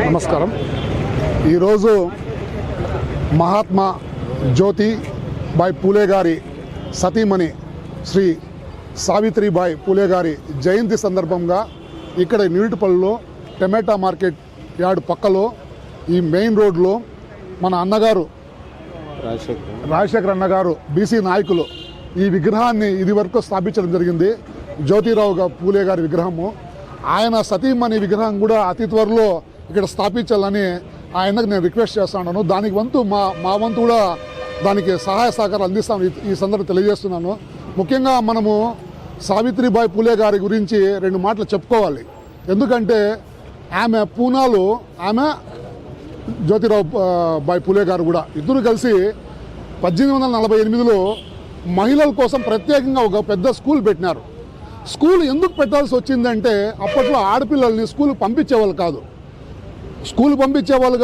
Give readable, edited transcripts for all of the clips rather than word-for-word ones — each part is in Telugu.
నమస్కారం. ఈరోజు మహాత్మా జ్యోతిబాయ్ పూలే గారి సతీమణి శ్రీ సావిత్రిబాయ్ పూలే గారి జయంతి సందర్భంగా ఇక్కడ న్యూటిపల్లిలో టమాటా మార్కెట్ యార్డ్ పక్కలో ఈ మెయిన్ రోడ్లో మన అన్నగారు రాజశేఖర్ అన్నగారు బీసీ నాయకులు ఈ విగ్రహాన్ని ఇది వరకు స్థాపించడం జరిగింది. జ్యోతిరావు పూలే గారి విగ్రహము. ఆయన సతీమణి విగ్రహం కూడా అతి త్వరలో ఇక్కడ స్థాపించాలని ఆయనకు నేను రిక్వెస్ట్ చేస్తున్నాను. దానికి వంతు మా వంతు కూడా దానికి సహాయ సహకారం అందిస్తాను ఈ సందర్భం తెలియజేస్తున్నాను. ముఖ్యంగా మనము సావిత్రిబాయి పూలే గారి గురించి రెండు మాటలు చెప్పుకోవాలి. ఎందుకంటే ఆమె పూనాలు, ఆమె జ్యోతిరావు బాయ్ పూలే గారు కూడా ఇద్దరు కలిసి 1848లో మహిళల కోసం ప్రత్యేకంగా ఒక పెద్ద స్కూల్ పెట్టినారు. స్కూల్ ఎందుకు పెట్టాల్సి వచ్చిందంటే అప్పట్లో ఆడపిల్లల్ని స్కూల్ పంపించేవాళ్ళు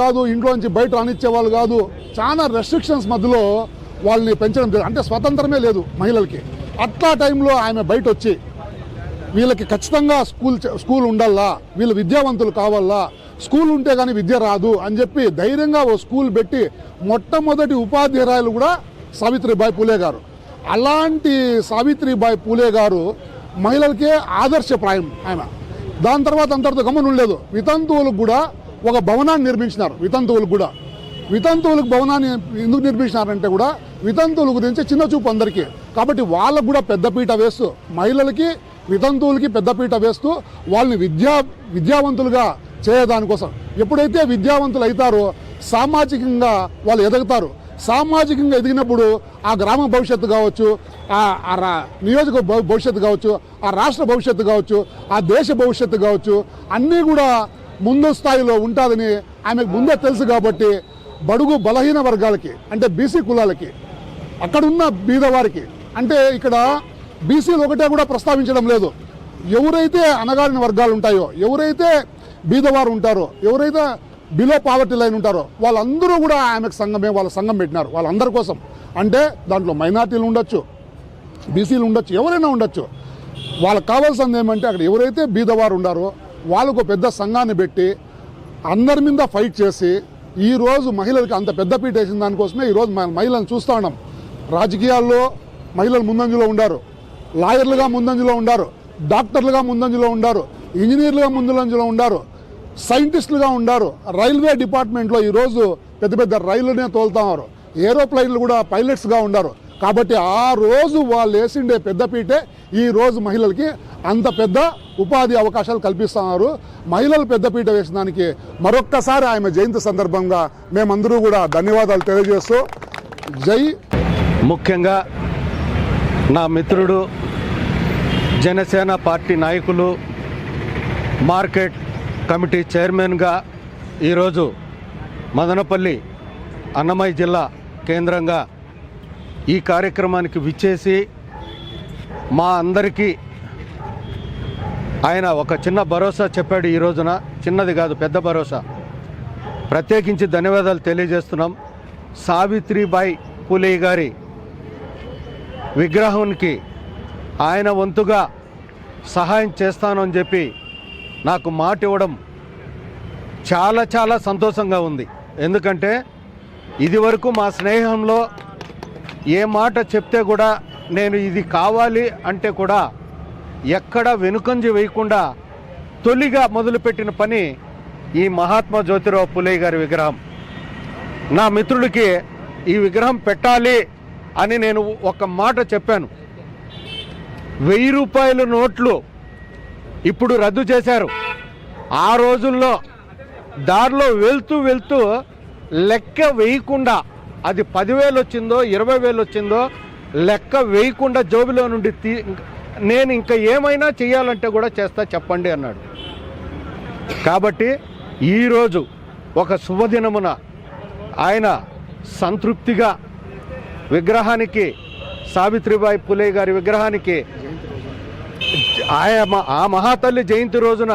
కాదు, ఇంట్లోంచి బయట రానిచ్చేవాళ్ళు కాదు. చాలా రెస్ట్రిక్షన్స్ మధ్యలో వాళ్ళని పెంచడం జరిగింది. అంటే స్వతంత్రమే లేదు మహిళలకి. అట్లా టైంలో ఆమె బయట వచ్చి వీళ్ళకి ఖచ్చితంగా స్కూల్ ఉండాలా, వీళ్ళు విద్యావంతులు కావాలా, స్కూల్ ఉంటే కానీ విద్య రాదు అని చెప్పి ధైర్యంగా ఓ స్కూల్ పెట్టి మొట్టమొదటి ఉపాధ్యాయులు కూడా సావిత్రిబాయి పూలే గారు. అలాంటి సావిత్రిబాయి పూలే గారు మహిళలకే ఆదర్శప్రాయం ఆమె. దాని తర్వాత అంతటితో గమనం ఉండలేదు. వితంతువులకు కూడా ఒక భవనాన్ని నిర్మించినారు. వితంతువులకు భవనాన్ని ఎందుకు నిర్మించినారంటే కూడా వితంతువుల గురించి చిన్న చూపు అందరికీ. కాబట్టి వాళ్ళకు కూడా పెద్దపీట వేస్తూ, మహిళలకి వితంతువులకి పెద్దపీట వేస్తూ వాళ్ళని విద్యావంతులుగా చేయడానికోసం. ఎప్పుడైతే విద్యావంతులు అవుతారో సామాజికంగా వాళ్ళు ఎదుగుతారు. సామాజికంగా ఎదిగినప్పుడు ఆ గ్రామ భవిష్యత్తు కావచ్చు, ఆ నియోజక భవిష్యత్తు కావచ్చు, ఆ రాష్ట్ర భవిష్యత్తు కావచ్చు, ఆ దేశ భవిష్యత్తు కావచ్చు, అన్నీ కూడా ముందు స్థాయిలో ఉంటుందని ఆమెకు ముందే తెలుసు. కాబట్టి బడుగు బలహీన వర్గాలకి, అంటే బీసీ కులాలకి, అక్కడున్న బీదవారికి, అంటే ఇక్కడ బీసీలు ఒకటే కూడా ప్రస్తావించడం లేదు. ఎవరైతే అణగారిన వర్గాలు ఉంటాయో, ఎవరైతే బీదవారు ఉంటారో, ఎవరైతే బిలో పావర్టీ లైన్ ఉంటారో వాళ్ళందరూ కూడా ఆమెకు వాళ్ళ సంఘం పెట్టినారు. వాళ్ళందరి కోసం. అంటే దాంట్లో మైనార్టీలు ఉండొచ్చు, బీసీలు ఉండొచ్చు, ఎవరైనా ఉండొచ్చు. వాళ్ళకి కావాల్సింది ఏమంటే అక్కడ ఎవరైతే బీదవారు ఉండారో వాళ్ళకు పెద్ద సంఘాన్ని పెట్టి అందరి మీద ఫైట్ చేసి ఈరోజు మహిళలకి అంత పెద్దపీట వేసిన దానికోసమే ఈరోజు మహిళలను చూస్తూ ఉన్నాం. రాజకీయాల్లో మహిళలు ముందంజలో ఉండారు, లాయర్లుగా ముందంజలో ఉండారు, డాక్టర్లుగా ముందంజలో ఉండారు, ఇంజనీర్లుగా ముందంజలో ఉండారు, సైంటిస్టులుగా ఉండారు. రైల్వే డిపార్ట్మెంట్లో ఈరోజు పెద్ద పెద్ద రైళ్లనే తోలుతున్నారు. ఏరోప్లైన్లు కూడా పైలట్స్గా ఉండారు. కాబట్టి ఆ రోజు వాళ్ళు వేసిండే పెద్దపీటే ఈ రోజు మహిళలకి అంత పెద్ద ఉపాధి అవకాశాలు కల్పిస్తున్నారు. మహిళలు పెద్దపీట వేసిన దానికి మరొక్కసారి ఆమె జయంతి సందర్భంగా మేమందరూ కూడా ధన్యవాదాలు తెలియజేస్తూ జై. ముఖ్యంగా నా మిత్రుడు జనసేన పార్టీ నాయకులు, మార్కెట్ కమిటీ చైర్మన్గా ఈరోజు మదనపల్లి అన్నమయ్య జిల్లా కేంద్రంగా ఈ కార్యక్రమానికి విచ్చేసి మా అందరికీ ఆయన ఒక చిన్న భరోసా చెప్పాడు. ఈ రోజున చిన్నది కాదు, పెద్ద భరోసా. ప్రత్యేకించి ధన్యవాదాలు తెలియజేస్తున్నాం. సావిత్రిబాయి పూలే గారి విగ్రహానికి ఆయన వంతుగా సహాయం చేస్తాను అని చెప్పి నాకు మాట ఇవ్వడం చాలా చాలా సంతోషంగా ఉంది. ఎందుకంటే ఇదివరకు మా స్నేహంలో ఏ మాట చెప్తే కూడా నేను ఇది కావాలి అంటే కూడా ఎక్కడ వెనుకంజ వేయకుండా తొలిగా మొదలుపెట్టిన పని ఈ మహాత్మా జ్యోతిరావు పూలే గారి విగ్రహం. నా మిత్రుడికి ఈ విగ్రహం పెట్టాలి అని నేను ఒక మాట చెప్పాను. 1000 రూపాయల నోట్లు ఇప్పుడు రద్దు చేశారు. ఆ రోజుల్లో దారిలో వెళ్తూ లెక్క వేయకుండా, అది 10,000 వచ్చిందో 20,000 వచ్చిందో లెక్క వేయకుండా జోబిలో నుండి నేను ఇంకా ఏమైనా చేయాలంటే కూడా చేస్తా చెప్పండి అన్నాడు. కాబట్టి ఈరోజు ఒక శుభదినమున ఆయన సంతృప్తిగా విగ్రహానికి, సావిత్రిబాయి పూలే గారి విగ్రహానికి ఆ మహాతల్లి జయంతి రోజున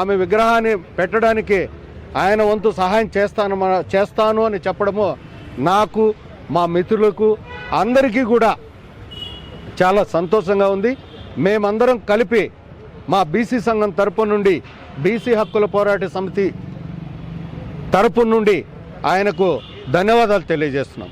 ఆమె విగ్రహాన్ని పెట్టడానికి ఆయన వంతు సహాయం చేస్తాను అని చెప్పడము నాకు, మా మిత్రులకు అందరికీ కూడా చాలా సంతోషంగా ఉంది. మేమందరం కలిపి మా బీసీ సంఘం తరపు నుండి బీసీ హక్కుల పోరాట సమితి తరపు నుండి ఆయనకు ధన్యవాదాలు తెలియజేస్తున్నాం.